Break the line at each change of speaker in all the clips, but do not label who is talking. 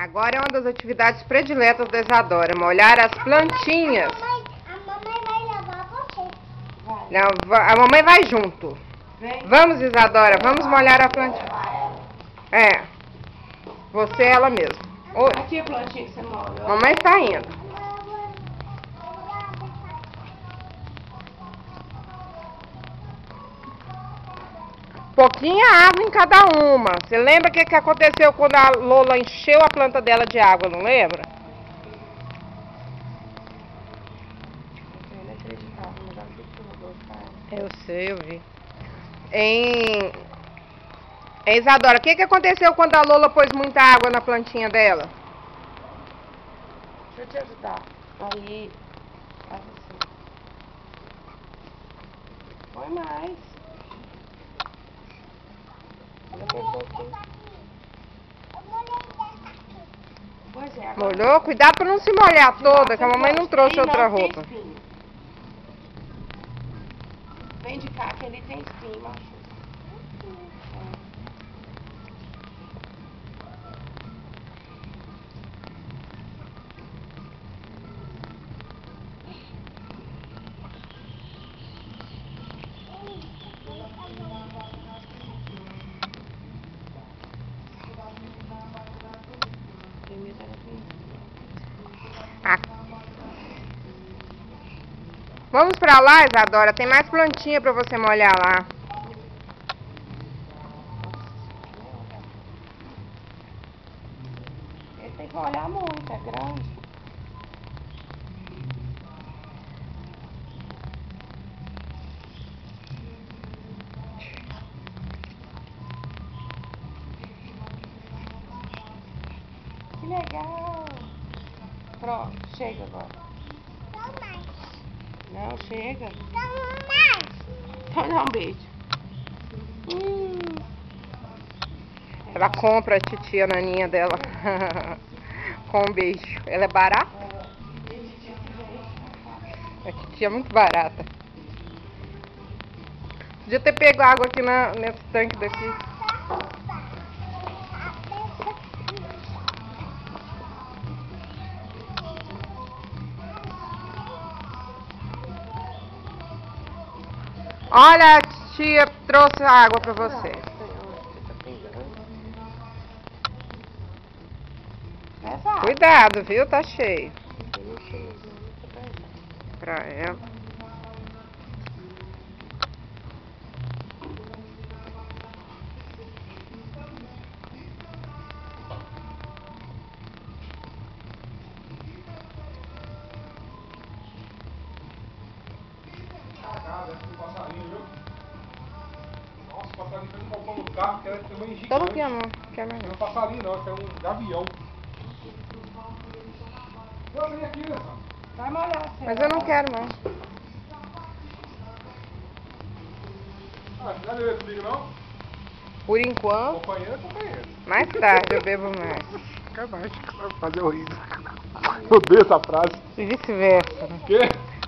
Agora é uma das atividades prediletas da Isadora, molhar as plantinhas.
A mamãe vai levar você.
Não, a mamãe vai junto.
Vem.
Vamos, Isadora, vamos molhar a plantinha. É, você ela mesma. Oi.
Aqui a plantinha que você molha.
Mamãe está indo. Pouquinha água em cada uma. Você lembra o que aconteceu quando a Lola encheu a planta dela de água, não lembra? Eu sei, eu vi. Isadora, o que aconteceu quando a Lola pôs muita água na plantinha dela?
Deixa eu te ajudar. Aí, faz assim. Põe mais. Pois é, agora...
Molhou? Cuidado pra não se molhar toda, que a mamãe não trouxe outra roupa.
Vem de cá que ele tem espinho, machuca.
Ah. Vamos pra lá, Isadora. Tem mais plantinha pra você molhar lá.
Ele tem que molhar muito, é grande. Que legal! Pronto, chega agora.
Não mais.
Não, chega.
Não mais.
Então dá um beijo.
Ela compra a titia naninha dela com um beijo. Ela é barata? A titia é muito barata. Podia ter pego água aqui nesse tanque daqui. Olha, a tia trouxe a água pra você. Cuidado, viu? Tá cheio. Pra ela.
Nossa, o passarinho fez um balcão no carro que era também gigante.
Toma aqui, amor. Quer mais
Não é
não.
um passarinho não, isso é um gavião. Eu vim aqui, né?
Vai molhar,
Mas eu não quero, não.
Ah, você já bebeu comigo não?
Por enquanto,
Companheiro é companheiro.
mais tarde eu bebo mais.
Quer mais? Fazer horrível. Eu odeio essa frase.
E vice-versa, né?
O quê?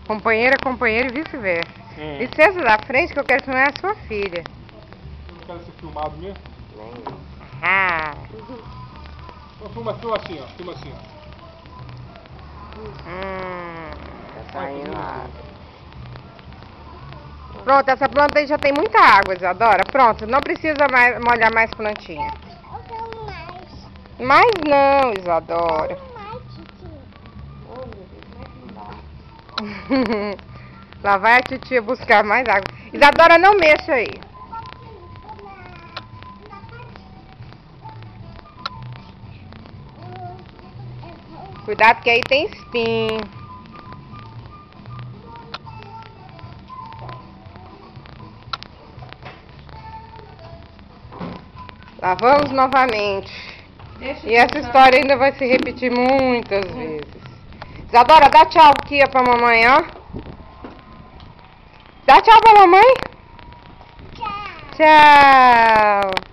Companheiro é companheiro e vice-versa. Licença da frente que eu quero filmar a sua filha.
Eu não quero ser filmado mesmo?
Ah.
Então filma assim, ó. Filma assim, ó.
Tá saindo água. Pronto, essa planta aí já tem muita água, Isadora. Pronto, não precisa mais molhar mais plantinha.
Eu quero mais.
Mais não, Isadora.
Mais, titia.
Oh, meu Deus, como é que não dá?
Lá vai a titia buscar mais água. Isadora, não mexa aí. Cuidado que aí tem espinho. Lá vamos novamente. E essa história ainda vai se repetir muitas vezes. Isadora, dá tchau aqui pra mamãe, ó. Dá tchau pra mamãe.
Tchau.
Tchau.